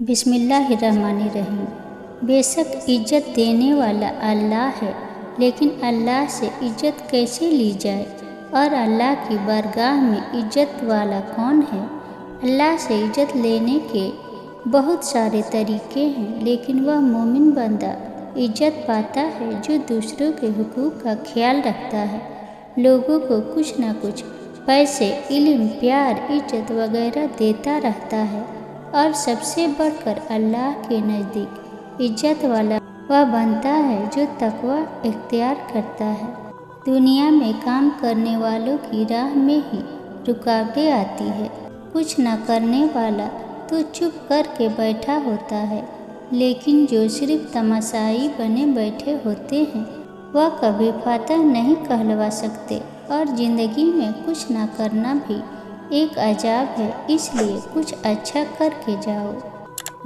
बिस्मिल्लाहिर्रहमानिर्रहीम। बेशक इज्जत देने वाला अल्लाह है, लेकिन अल्लाह से इज्जत कैसे ली जाए और अल्लाह की बारगाह में इज्जत वाला कौन है। अल्लाह से इज्जत लेने के बहुत सारे तरीके हैं, लेकिन वह मोमिन बंदा इज्जत पाता है जो दूसरों के हुकूक का ख्याल रखता है, लोगों को कुछ न कुछ पैसे, इल्म, प्यार, इज्जत वगैरह देता रहता है। और सबसे बढ़कर अल्लाह के नज़दीक इज्जत वाला वह बनता है जो तकवा इख्तियार करता है। दुनिया में काम करने वालों की राह में ही रुकावटें आती है। कुछ न करने वाला तो चुप करके बैठा होता है, लेकिन जो सिर्फ तमाशाई बने बैठे होते हैं वह कभी फातह नहीं कहलवा सकते। और ज़िंदगी में कुछ न करना भी एक अजाब है, इसलिए कुछ अच्छा करके जाओ।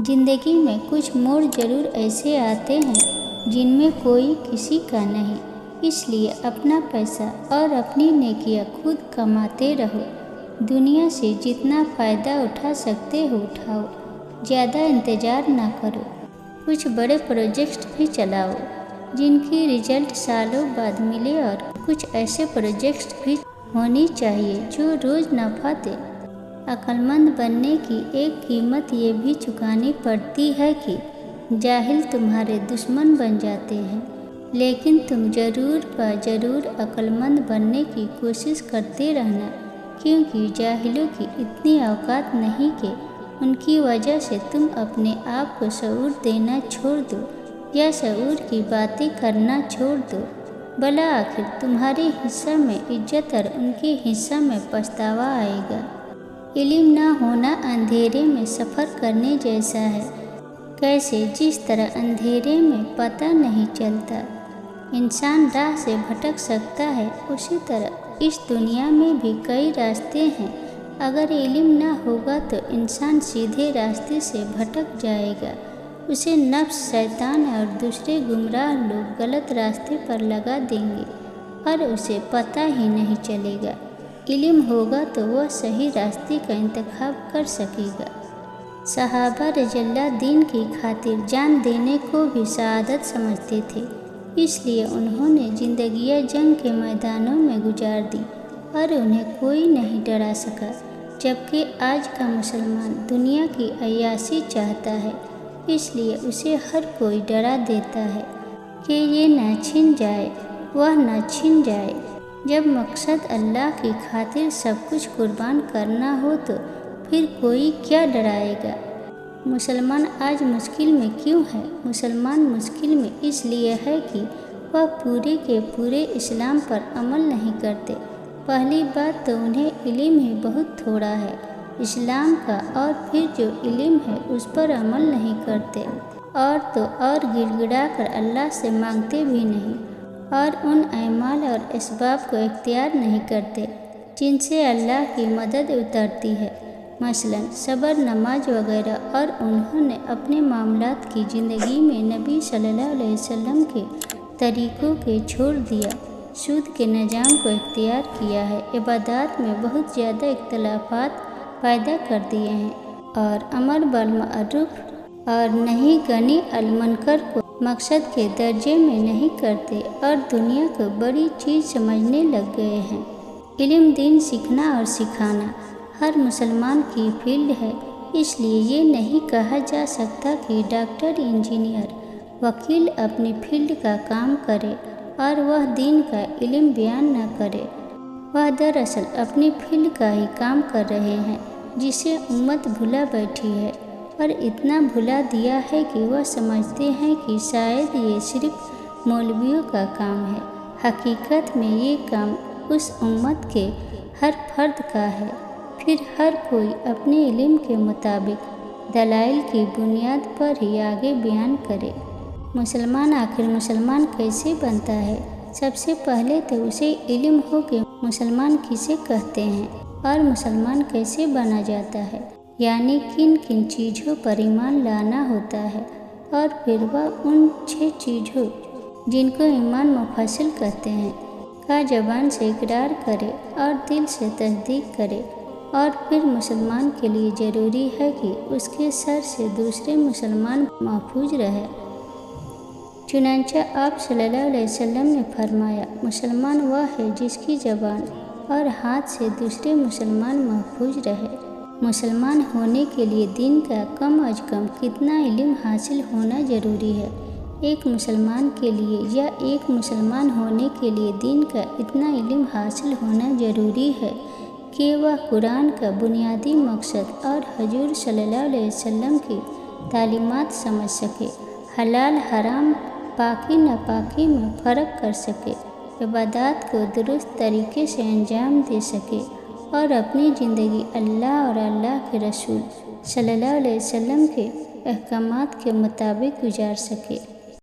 ज़िंदगी में कुछ मोड़ ज़रूर ऐसे आते हैं जिनमें कोई किसी का नहीं, इसलिए अपना पैसा और अपनी नेकियां खुद कमाते रहो। दुनिया से जितना फ़ायदा उठा सकते हो उठाओ, ज़्यादा इंतज़ार ना करो। कुछ बड़े प्रोजेक्ट भी चलाओ जिनकी रिजल्ट सालों बाद मिले, और कुछ ऐसे प्रोजेक्ट भी होनी चाहिए जो रोज़ नफ़ा दे। अक्लमंद बनने की एक कीमत ये भी चुकानी पड़ती है कि जाहिल तुम्हारे दुश्मन बन जाते हैं, लेकिन तुम ज़रूर अक्लमंद बनने की कोशिश करते रहना, क्योंकि जाहिलों की इतनी औकात नहीं कि उनकी वजह से तुम अपने आप को शऊर देना छोड़ दो या शऊर की बातें करना छोड़ दो। भला आखिर तुम्हारे हिस्सा में इज्जत और उनके हिस्सा में पछतावा आएगा। इल्म ना होना अंधेरे में सफ़र करने जैसा है। कैसे जिस तरह अंधेरे में पता नहीं चलता इंसान राह से भटक सकता है, उसी तरह इस दुनिया में भी कई रास्ते हैं। अगर इल्म ना होगा तो इंसान सीधे रास्ते से भटक जाएगा। उसे नफ्स, शैतान और दूसरे गुमराह लोग गलत रास्ते पर लगा देंगे और उसे पता ही नहीं चलेगा। इल्म होगा तो वह सही रास्ते का इंतखाब कर सकेगा। सहाबा रज़ियल्लाहु दीन की खातिर जान देने को भी शहादत समझते थे, इसलिए उन्होंने ज़िंदगियाँ जंग के मैदानों में गुजार दी और उन्हें कोई नहीं डरा सका। जबकि आज का मुसलमान दुनिया की अय्याशी चाहता है, इसलिए उसे हर कोई डरा देता है कि ये न छिन जाए, वह न छिन जाए। जब मकसद अल्लाह की खातिर सब कुछ कुर्बान करना हो तो फिर कोई क्या डराएगा। मुसलमान आज मुश्किल में क्यों है? मुसलमान मुश्किल में इसलिए है कि वह पूरे के पूरे इस्लाम पर अमल नहीं करते। पहली बात तो उन्हें इल्म ही बहुत थोड़ा है इस्लाम का, और फिर जो इल्म है उस पर अमल नहीं करते, और तो और गिड़गिड़ा कर अल्लाह से मांगते भी नहीं, और उन अमाल और इसबाब को इख्तियार नहीं करते जिनसे अल्लाह की मदद उतरती है, मसलन सब्र, नमाज वगैरह। और उन्होंने अपने मामलात की ज़िंदगी में नबी सल्लल्लाहु अलैहि वसल्लम के तरीक़ों के छोड़ दिया, सूद के निज़ाम को इख्तियार किया है, इबादत में बहुत ज़्यादा इख्तलाफात पैदा कर दिए हैं, और अमर बल मअरूफ और नहीं गनी अल मुनकर को मकसद के दर्जे में नहीं करते और दुनिया को बड़ी चीज़ समझने लग गए हैं। इल्म दीन सीखना और सिखाना हर मुसलमान की फील्ड है, इसलिए ये नहीं कहा जा सकता कि डॉक्टर, इंजीनियर, वकील अपनी फील्ड का काम करे और वह दीन का इल्म बयान न करे। वह दरअसल अपनी फील्ड का ही काम कर रहे हैं जिसे उम्मत भुला बैठी है, और इतना भुला दिया है कि वह समझते हैं कि शायद ये सिर्फ मौलवियों का काम है। हकीकत में ये काम उस उम्मत के हर फर्द का है। फिर हर कोई अपने इल्म के मुताबिक दलाइल की बुनियाद पर ही आगे बयान करे। मुसलमान आखिर मुसलमान कैसे बनता है? सबसे पहले तो उसे इल्म हो कि मुसलमान किसे कहते हैं और मुसलमान कैसे बना जाता है, यानी किन किन चीज़ों पर ईमान लाना होता है, और फिर वह उन 6 चीज़ों जिनको ईमान मुफस्सिल कहते हैं का ज़बान से इकरार करे और दिल से तस्दीक करे اور پھر مسلمان کے لیے ضروری ہے کہ اس کے سر سے دوسرے مسلمان محفوظ رہے۔ چنانچہ آپ صلی اللہ علیہ وسلم نے فرمایا، مسلمان وہ ہے جس کی زبان اور ہاتھ سے دوسرے مسلمان محفوظ رہے۔ مسلمان ہونے کے لیے دین کا کم از کم کتنا علم حاصل ہونا ضروری ہے؟ ایک مسلمان کے لیے یا ایک مسلمان ہونے کے لیے دین کا اتنا علم حاصل ہونا ضروری ہے کہ وہ قرآن کا بنیادی مقصد اور حضور صلی اللہ علیہ وسلم کی تعلیمات سمجھ سکے، حلال حرام، پاکی ناپاکی میں فرق کر سکے، عبادات کو درست طریقے سے انجام دے سکے اور اپنی زندگی اللہ اور اللہ کے رسول صلی اللہ علیہ وسلم کے احکامات کے مطابق گزار سکے۔